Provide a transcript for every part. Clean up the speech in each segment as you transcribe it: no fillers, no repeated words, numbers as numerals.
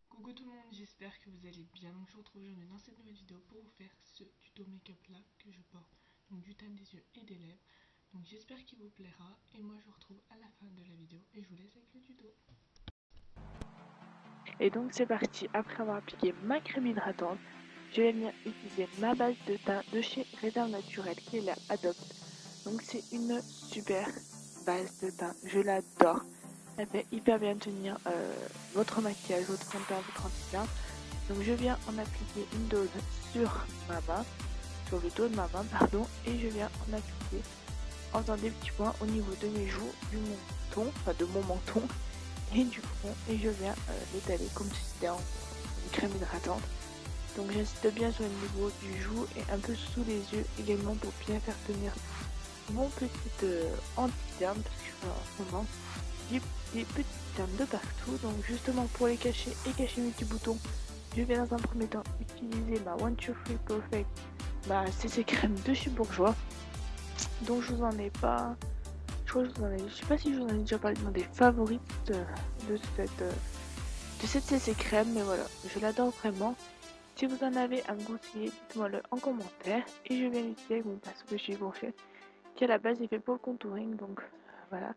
Coucou tout le monde, j'espère que vous allez bien. Donc je vous retrouve aujourd'hui dans cette nouvelle vidéo pour vous faire ce tuto make-up là que je porte, donc du teint des yeux et des lèvres. Donc j'espère qu'il vous plaira et moi je vous retrouve à la fin de la vidéo et je vous laisse avec le tuto. Et donc c'est parti, après avoir appliqué ma crème hydratante, je vais venir utiliser ma base de teint de chez Réserve Naturelle qui est la Adopt. Donc c'est une super base de teint, je l'adore. Elle fait hyper bien tenir votre maquillage, votre fond de teint, votre anti-teint. Donc je viens en appliquer une dose sur ma main, sur le dos de ma main pardon, et je viens en appliquer en faisant des petits points au niveau de mes joues, du menton, enfin de mon menton et du front, et je viens l'étaler comme si c'était en une crème hydratante. Donc j'insiste bien sur le niveau du joue et un peu sous les yeux également pour bien faire tenir mon petit anti-terne, parce que en ce moment j'ai des petites ternes de partout. Donc justement pour les cacher et cacher mes petits boutons, je vais dans un premier temps utiliser ma One Two Free Perfect, ma CC crème de chez Bourjois, dont je vous en ai pas, je sais pas si je vous en ai déjà parlé dans des favorites de cette CC crème, mais voilà, je l'adore vraiment. Si vous en avez à me conseiller, dites-moi le en commentaire, et je vais l'utiliser avec mon pinceau de chez Bourjois, qui à la base est fait pour le contouring, donc voilà.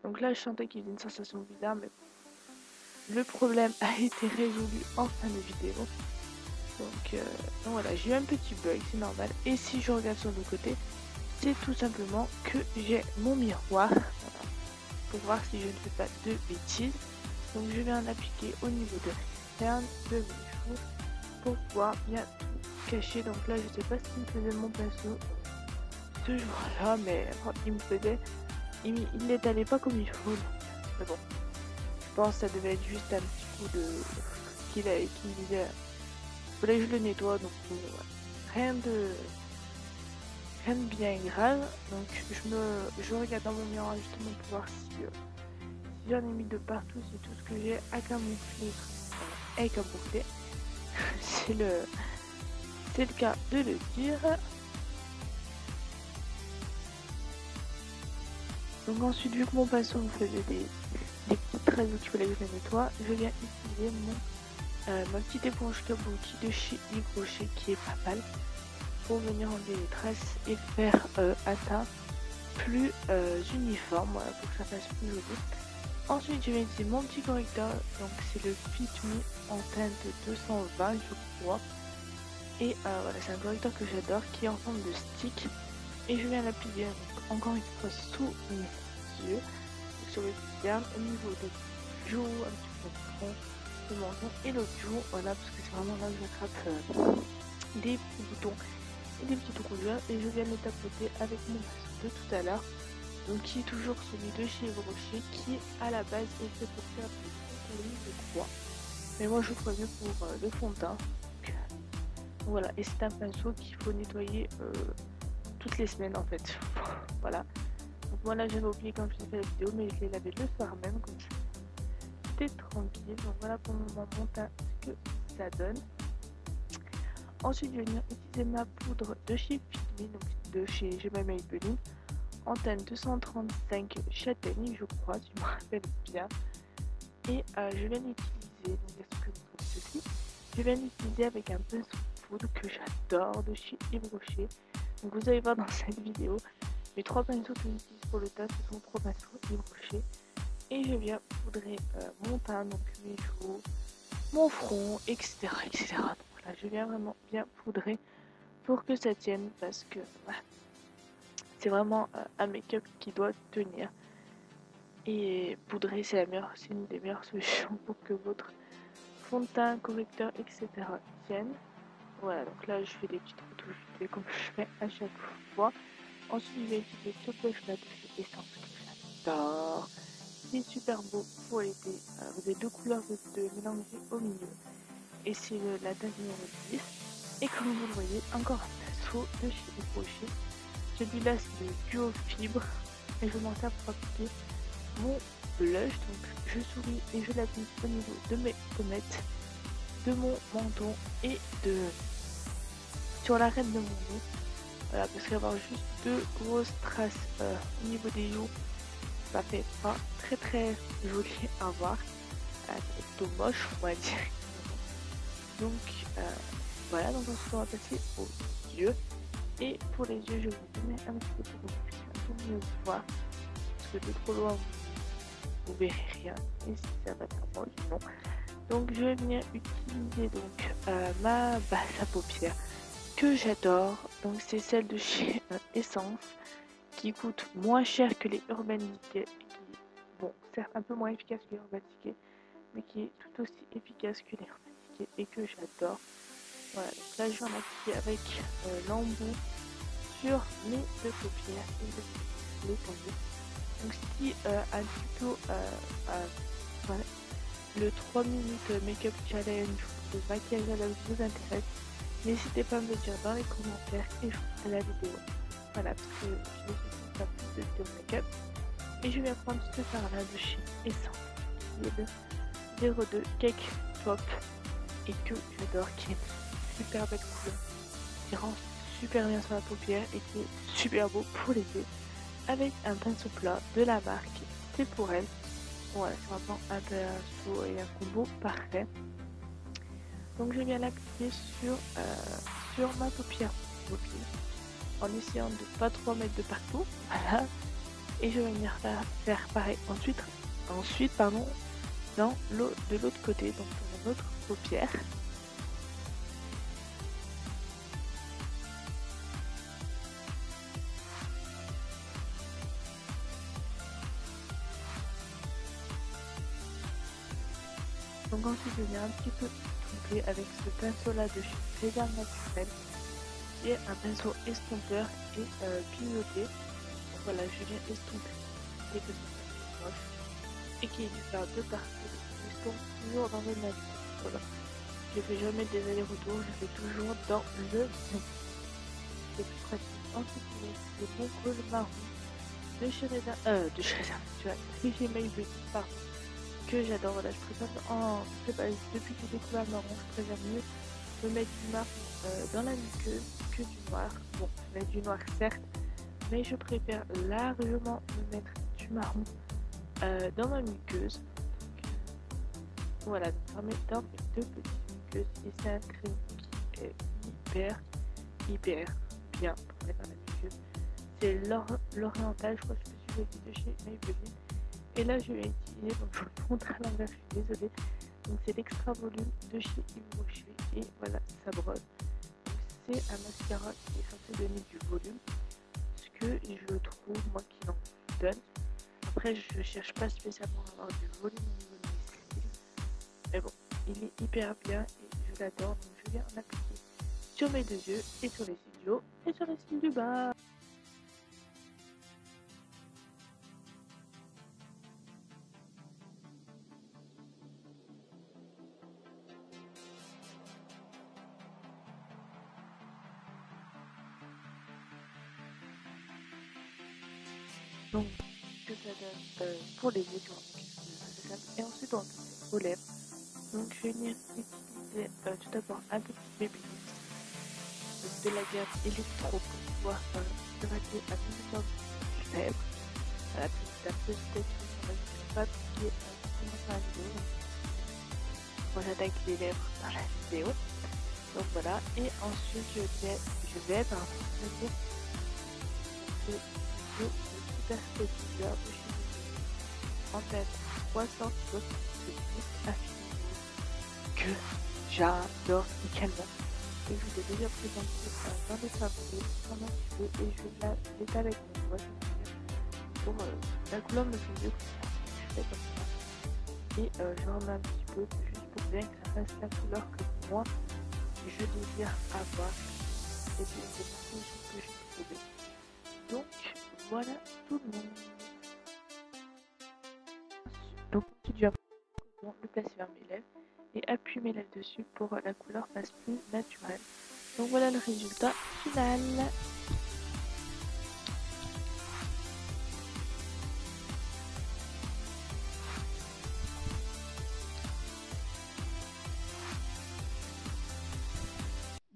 Donc là je sentais qu'il y avait une sensation bizarre, mais le problème a été résolu en fin de vidéo. Donc voilà, j'ai eu un petit bug, c'est normal. Et si je regarde sur le côté, c'est tout simplement que j'ai mon miroir, voilà, pour voir si je ne fais pas de bêtises. Donc je vais en appliquer au niveau de l'interne de mes joues pour pouvoir bien tout cacher. Donc là je sais pas ce qu'il me faisait mon pinceau ce jour-là, mais il me faisait, il l'étalait pas comme il faut. Mais bon, je pense que ça devait être juste un petit coup de qu'il me disait fallait que je le nettoie, donc rien de bien grave. Donc je regarde dans mon miroir justement pour voir si j'en ai mis de partout, si tout ce que j'ai à camoufler est camouflé. c'est le cas de le dire. Donc ensuite, vu que mon pinceau me faisait des petites traces qu'il fallait que je le nettoie, je viens utiliser ma petite éponge kabuki de chez Yves Rocher qui est pas mal pour venir enlever les traces et faire un teint plus uniforme, voilà, pour que ça fasse plus joli. Ensuite je vais utiliser mon petit correcteur, donc c'est le Fit Me en teinte 220 je crois, et voilà, c'est un correcteur que j'adore qui est en forme de stick, et je viens l'appliquer encore une fois sous mes yeux, sur le terme, au niveau des joues, un petit peu de front, le menton et l'autre joue, voilà, parce que c'est vraiment là que j'attrape des petits boutons et des petites rougeurs, et je viens les tapoter avec mon pinceau de tout à l'heure, donc qui est toujours celui de chez Yves Rocher, qui à la base est fait pour faire des contouring de croix, mais moi je préfère pour le fond de teint. Donc, voilà, et c'est un pinceau qu'il faut nettoyer toutes les semaines en fait. Voilà, donc voilà, j'avais oublié quand je vous ai fait la vidéo, mais je l'ai lavé le soir même, comme ça c'était tranquille. Donc voilà pour le moment mon teint, ce que ça donne. Ensuite, je vais venir utiliser ma poudre de chez Fit Me, donc de chez Maybelline, en teinte 235 châtaigne, je crois, si je me rappelle bien. Et je vais l'utiliser, donc est-ce que vous trouvez ceci, je vais l'utiliser avec un pinceau de poudre que j'adore de chez Yves Rocher. Donc vous allez voir dans cette vidéo, mes trois pinceaux que j'utilise pour le teint, ce sont trois pinceaux Yves Rocher. Et je viens poudrer mon teint, donc mes joues, mon front, etc. etc. Donc voilà, je viens vraiment bien poudrer pour que ça tienne, parce que voilà, c'est vraiment un make-up qui doit tenir. Et poudrer, c'est une des meilleures solutions pour que votre fond de teint, correcteur, etc. tienne. Voilà, donc là je fais des petites retouches comme je fais à chaque fois. Ensuite, je vais utiliser ce blush là de chez Essence que j'adore. C'est super beau pour l'été. Vous avez deux couleurs de mélanger au milieu. Et c'est la teinte numéro 10. Et comme vous le voyez, encore un pinceau de chez Yves Rocher. Celui-là c'est le duo fibre. Et je vais m'en servir pour appliquer mon blush. Donc je souris et je l'applique au niveau de mes pommettes, de mon menton et sur l'arête de mon nez. Voilà, parce qu'avoir juste deux grosses traces au niveau des joues, ça fait pas très joli à voir, c'est plutôt moche on va dire. Donc voilà, donc ensuite on va passer aux yeux. Et pour les yeux, je vais vous donner un petit peu pour que vous puissiez un peu mieux voir, parce que de trop loin vous verrez rien, et si ça va faire moche, non. Donc je vais venir utiliser donc ma base à paupières que j'adore, donc c'est celle de chez Essence, qui coûte moins cher que les Urban Decay, qui, bon, certes un peu moins efficace que les Urban Decay, mais qui est tout aussi efficace que les Urban Decay et que j'adore. Voilà, donc là je vais en appliquer avec l'embout sur mes deux paupières et de les tomber. Donc si un tuto voilà, le 3 minutes make-up challenge de maquillage à l'œuvre vous intéresse, n'hésitez pas à me le dire dans les commentaires et je vous ferai la vidéo. Voilà, parce que je vais faire plus de vidéos make-up. Et je vais prendre ce fard là de chez Essence, qui est le 02 Cake Pop et que j'adore, qui est une super belle couleur, qui rend super bien sur la paupière et qui est super beau pour les yeux, avec un pinceau plat de la marque C'est pour elle. Voilà, c'est vraiment un pinceau et un combo parfait. Donc je viens l'appliquer sur ma paupière mobile en essayant de pas trop mettre de partout. Voilà. Et je vais venir faire pareil ensuite pardon, dans l'eau de l'autre côté, donc dans mon autre paupière. Donc ensuite je viens un petit peu tromper avec ce pinceau là de chez Réserve Naturelle, qui est un pinceau estompeur et pignoté. Donc voilà, je viens estomper dès que c'est moche et qui est du faire de partout. J'estompe toujours dans le même. Voilà. Je fais jamais des allers-retours, je fais toujours dans le même. C'est plus pratique. Ensuite le bon col marron de chez Réserve Naturelle, pardon, que j'adore. Voilà, je préfère depuis que j'ai découvert le marron, je préfère mieux me mettre du marron dans la muqueuse que du noir. Bon, je mets du noir certes, mais je préfère largement me mettre du marron dans ma muqueuse. Voilà, donc dans mes deux petites muqueuses, et c'est un crème qui est hyper bien pour mettre dans la muqueuse. C'est l'oriental, je crois que je me suis dit de chez Maybelline. Et là je vais utiliser, donc je vous le montre à l'envers, je suis désolée. Donc c'est l'extra volume de chez Yves Rocher et voilà, ça brosse. C'est un mascara qui est censé donner du volume, ce que je trouve moi qui en donne. Après je cherche pas spécialement à avoir du volume au niveau de mes cils, mais bon, il est hyper bien et je l'adore, donc je viens en appliquer sur mes deux yeux et sur les cils du haut et sur les cils du bas. Donc que ça donne pour les yeux, et ensuite on va passer aux lèvres. Donc je vais venir utiliser tout d'abord un petit Babyliss de la gamme Electro pour pouvoir hydrater un minimum les lèvres. Voilà, petit à petit, on va juste pas piquer dans la vidéo. Moi j'attaque les lèvres dans la vidéo. Donc voilà, et ensuite je vais venir le super spécial de chez nous en tête 300 de affinité que j'adore également. Et je vous ai déjà présenté dans les favoris comme un petit peu et je l'étale avec mon doigt pour la couleur me fait mieux que je fais comme ça. Et je remets un petit peu juste pour bien que ça fasse la couleur que moi je désire avoir. Et c'est une des choses que j'ai trouvé. Donc voilà tout le monde. Donc tu dois le placer vers mes lèvres et appuyer mes lèvres dessus pour que la couleur fasse plus naturelle. Donc voilà le résultat final.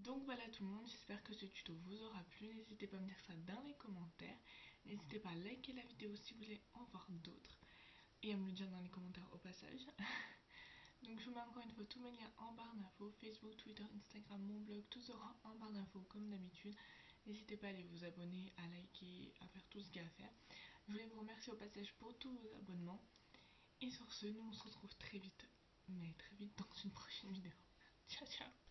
Donc voilà tout le monde, j'espère que ce tuto vous aura plu, n'hésitez pas à me dire ça dans les commentaires, n'hésitez N'hésitez pas à liker la vidéo si vous voulez en voir d'autres et à me le dire dans les commentaires au passage. Donc je vous mets encore une fois tous mes liens en barre d'infos, Facebook, Twitter, Instagram, mon blog, tout sera en barre d'infos comme d'habitude. N'hésitez pas à aller vous abonner, à liker, à faire tout ce qu'il y a à faire. Je voulais vous remercier au passage pour tous vos abonnements. Et sur ce, nous on se retrouve très vite, mais très vite dans une prochaine vidéo. Ciao ciao.